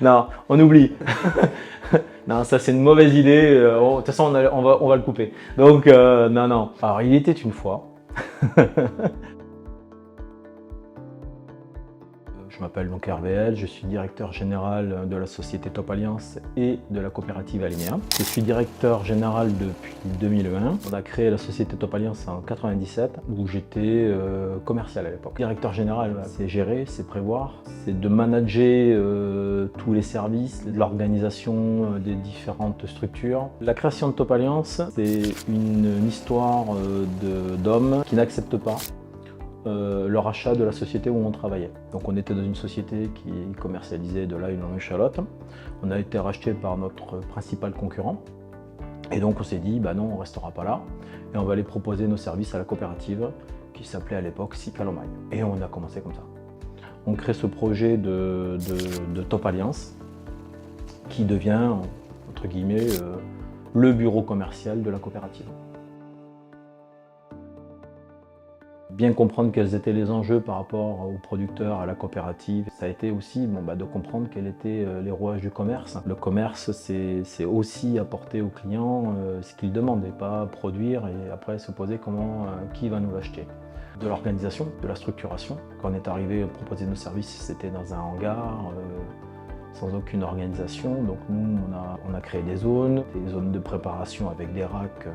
Non, on oublie. Non, ça c'est une mauvaise idée. De toute façon, on va le couper. Donc, non, non. Alors, il était une fois. Je m'appelle donc Hervé L, je suis directeur général de la société Top Alliance et de la coopérative Alinea. Je suis directeur général depuis 2001. On a créé la société Top Alliance en 97 où j'étais commercial à l'époque. Directeur général, c'est gérer, c'est prévoir, c'est de manager tous les services, l'organisation des différentes structures. La création de Top Alliance, c'est une histoire d'hommes qui n'acceptent pas le rachat de la société où on travaillait. Donc on était dans une société qui commercialisait de l'ail en échalote. On a été racheté par notre principal concurrent. Et donc on s'est dit, bah non, on ne restera pas là. Et on va aller proposer nos services à la coopérative qui s'appelait à l'époque Cicalomagne. Et on a commencé comme ça. On crée ce projet de Top Alliance qui devient, entre guillemets, le bureau commercial de la coopérative. Bien comprendre quels étaient les enjeux par rapport aux producteurs, à la coopérative. Ça a été aussi de comprendre quels étaient les rouages du commerce. Le commerce, c'est aussi apporter aux clients ce qu'ils demandent et pas produire et après se poser qui va nous l'acheter. De l'organisation, de la structuration. Quand on est arrivé à proposer nos services, c'était dans un hangar, sans aucune organisation. Donc nous, on a créé des zones de préparation avec des racks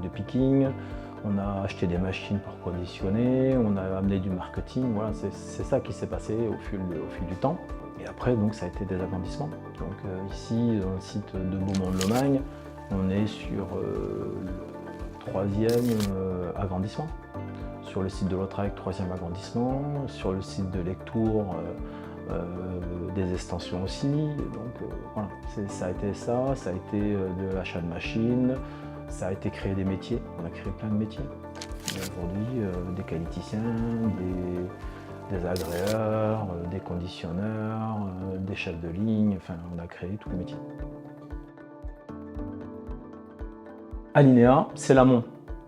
de picking. On a acheté des machines pour conditionner, on a amené du marketing, voilà, c'est ça qui s'est passé au fil du temps. Et après, donc, ça a été des agrandissements. Donc ici, dans le site de Beaumont-de-Lomagne, on est sur le 3e agrandissement. Sur le site de Lautrec, 3e agrandissement. Sur le site de Lectoure, des extensions aussi. Donc voilà, ça a été ça, ça a été de l'achat de machines. Ça a été créer des métiers, on a créé plein de métiers. Aujourd'hui, des qualiticiens, des agréeurs, des conditionneurs, des chefs de ligne, enfin on a créé tous les métiers. Alinea, c'est l'amont,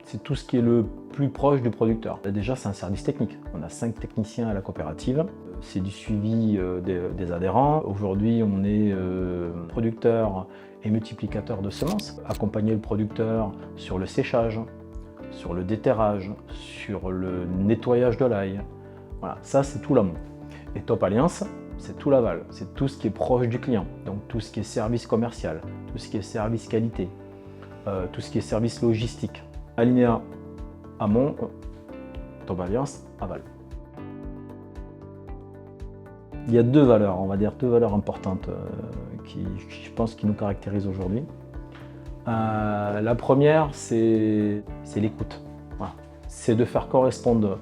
c'est tout ce qui est le plus proche du producteur. Déjà, c'est un service technique, on a 5 techniciens à la coopérative. C'est du suivi des adhérents. Aujourd'hui, on est producteur et multiplicateur de semences. Accompagner le producteur sur le séchage, sur le déterrage, sur le nettoyage de l'ail. Voilà, ça c'est tout l'amont. Et Top Alliance, c'est tout l'aval. C'est tout ce qui est proche du client. Donc tout ce qui est service commercial, tout ce qui est service qualité, tout ce qui est service logistique. Alinea amont, Top Alliance aval. Il y a deux valeurs, on va dire deux valeurs importantes qui, je pense, qui nous caractérisent aujourd'hui. La première, c'est l'écoute. Voilà. C'est de faire correspondre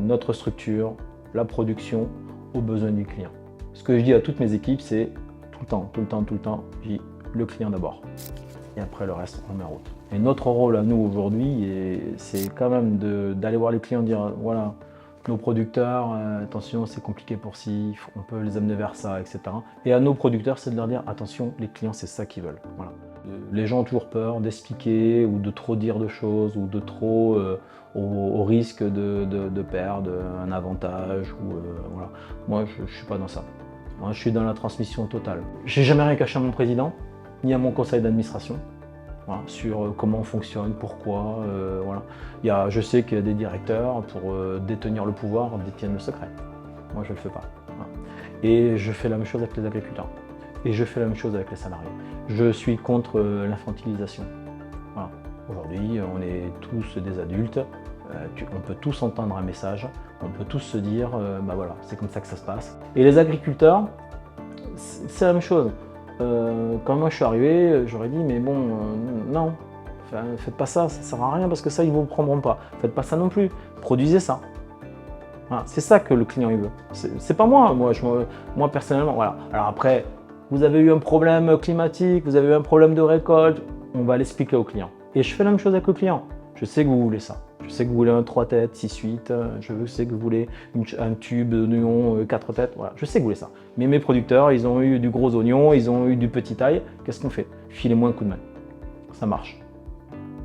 notre structure, la production, aux besoins du client. Ce que je dis à toutes mes équipes, c'est tout le temps, je dis le client d'abord. Et après le reste, on met en route. Et notre rôle à nous aujourd'hui, c'est quand même d'aller voir les clients et dire voilà, nos producteurs, attention, c'est compliqué pour ci, on peut les amener vers ça, etc. Et à nos producteurs, c'est de leur dire attention, les clients, c'est ça qu'ils veulent. Voilà. Les gens ont toujours peur d'expliquer ou de trop dire de choses ou de trop au risque de perdre un avantage. Voilà. Moi, je ne suis pas dans ça. Moi, je suis dans la transmission totale. Je n'ai jamais rien caché à mon président, ni à mon conseil d'administration. Voilà, sur comment on fonctionne, pourquoi. Voilà. Je sais qu'il y a des directeurs, pour détenir le pouvoir, détiennent le secret. Moi, je ne le fais pas. Voilà. Et je fais la même chose avec les agriculteurs. Et je fais la même chose avec les salariés. Je suis contre l'infantilisation. Voilà. Aujourd'hui, on est tous des adultes. On peut tous entendre un message. On peut tous se dire, voilà, c'est comme ça que ça se passe. Et les agriculteurs, c'est la même chose. Quand moi je suis arrivé, j'aurais dit mais bon, non, faites pas ça, ça sert à rien parce que ça ils vous prendront pas. Faites pas ça non plus, produisez ça. Voilà, c'est ça que le client il veut. C'est pas moi, moi personnellement. Voilà. Alors après, vous avez eu un problème climatique, vous avez eu un problème de récolte, on va l'expliquer au client. Et je fais la même chose avec le client. Je sais que vous voulez ça. Je sais que vous voulez un 3 têtes, 6-8, je sais que vous voulez un tube d'oignon 4 têtes, voilà, je sais que vous voulez ça. Mais mes producteurs, ils ont eu du gros oignon, ils ont eu du petit ail, qu'est-ce qu'on fait? Filez-moi un coup de main. Ça marche.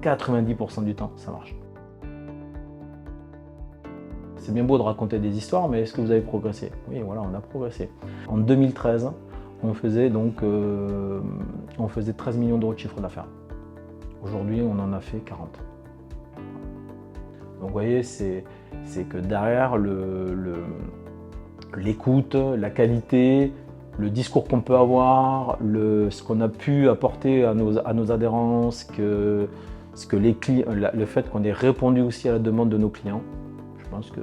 90% du temps, ça marche. C'est bien beau de raconter des histoires, mais est-ce que vous avez progressé? Oui, voilà, on a progressé. En 2013, on faisait 13 millions d'euros de chiffre d'affaires. Aujourd'hui, on en a fait 40. Donc vous voyez, c'est que derrière l'écoute, la qualité, le discours qu'on peut avoir, ce qu'on a pu apporter à nos adhérents, le fait qu'on ait répondu aussi à la demande de nos clients, je pense que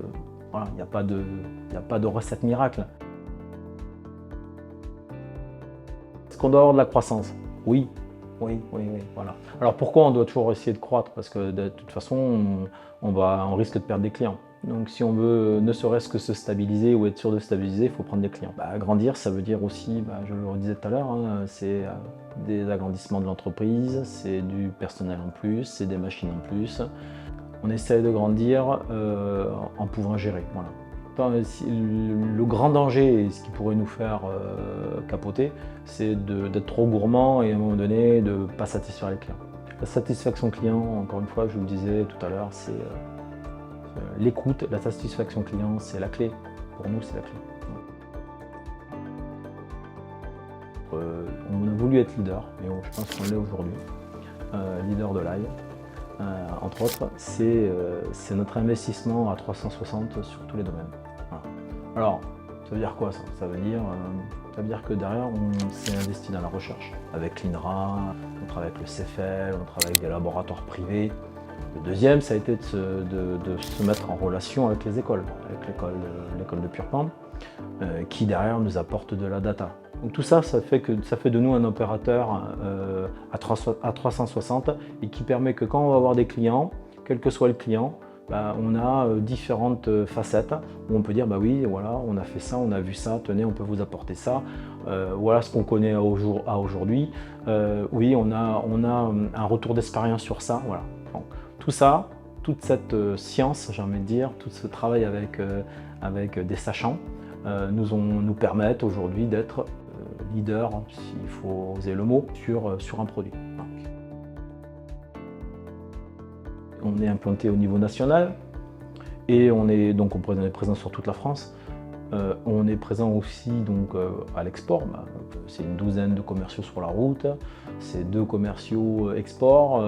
voilà, il n'y a pas de recette miracle. Est-ce qu'on doit avoir de la croissance? Oui. Oui, voilà. Alors pourquoi on doit toujours essayer de croître? Parce que de toute façon, on risque de perdre des clients. Donc si on veut ne serait-ce que se stabiliser ou être sûr de stabiliser, il faut prendre des clients. Grandir, ça veut dire aussi, je le redisais tout à l'heure, hein, c'est des agrandissements de l'entreprise, c'est du personnel en plus, c'est des machines en plus. On essaie de grandir en pouvant gérer. Voilà. Le grand danger et ce qui pourrait nous faire capoter, c'est d'être trop gourmand et à un moment donné de ne pas satisfaire les clients. La satisfaction client, encore une fois, je vous le disais tout à l'heure, c'est l'écoute, la satisfaction client, c'est la clé. Pour nous, c'est la clé. On a voulu être leader, et je pense qu'on l'est aujourd'hui, leader de l'ail. Entre autres, c'est notre investissement à 360 sur tous les domaines. Voilà. Alors, ça veut dire quoi ça? Ça veut dire que derrière, on s'est investi dans la recherche. Avec l'INRA, on travaille avec le CEFEL, on travaille avec des laboratoires privés. Le deuxième, ça a été de se mettre en relation avec les écoles, avec l'école de Purpan, qui derrière nous apporte de la data. Donc tout ça, ça fait de nous un opérateur à 360 et qui permet que quand on va avoir des clients, quel que soit le client, on a différentes facettes où on peut dire oui, voilà, on a fait ça, on a vu ça, tenez, on peut vous apporter ça, voilà ce qu'on connaît à aujourd'hui, oui, on a un retour d'expérience sur ça, voilà. Donc, tout ça, toute cette science, j'ai envie de dire, tout ce travail avec des sachants nous permettent aujourd'hui d'être leader, s'il faut oser le mot, sur un produit. On est implanté au niveau national et on est présent sur toute la France. On est présent aussi à l'export. C'est une douzaine de commerciaux sur la route, c'est 2 commerciaux export.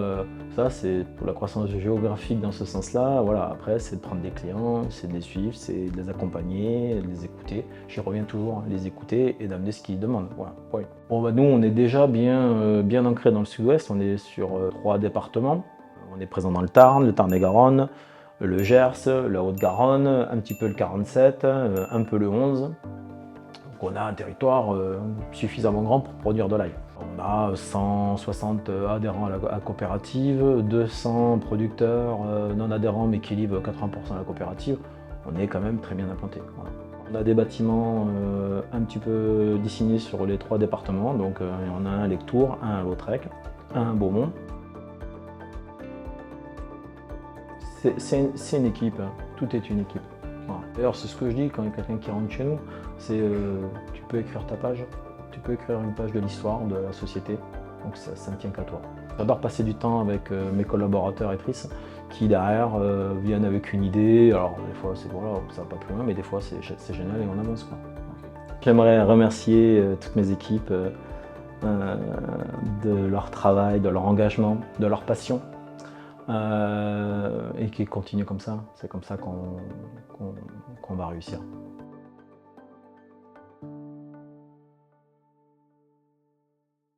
Ça, c'est pour la croissance géographique dans ce sens-là. Voilà. Après, c'est de prendre des clients, c'est de les suivre, c'est de les accompagner, de les écouter. J'y reviens toujours, les écouter et d'amener ce qu'ils demandent. Voilà. Ouais. Bon, nous, on est déjà bien ancré dans le sud-ouest. On est sur 3 départements. On est présent dans le Tarn-et-Garonne, le Gers, la Haute-Garonne, un petit peu le 47, un peu le 11. Donc on a un territoire suffisamment grand pour produire de l'ail. On a 160 adhérents à la coopérative, 200 producteurs non adhérents mais qui livrent 80% à la coopérative. On est quand même très bien implanté. Voilà. On a des bâtiments un petit peu disséminés sur les 3 départements. Donc il y en a un à Lectoure, un à Lautrec, un à Beaumont. C'est une équipe, hein. Tout est une équipe. Voilà. D'ailleurs, c'est ce que je dis quand il y a quelqu'un qui rentre chez nous, c'est tu peux écrire ta page, tu peux écrire une page de l'histoire de la société, donc ça ne tient qu'à toi. J'adore passer du temps avec mes collaborateurs et actrices qui derrière viennent avec une idée, alors des fois c'est voilà, ça va pas plus loin, mais des fois c'est génial et on avance, quoi. J'aimerais remercier toutes mes équipes de leur travail, de leur engagement, de leur passion. Et qui continue comme ça, c'est comme ça qu'on va réussir.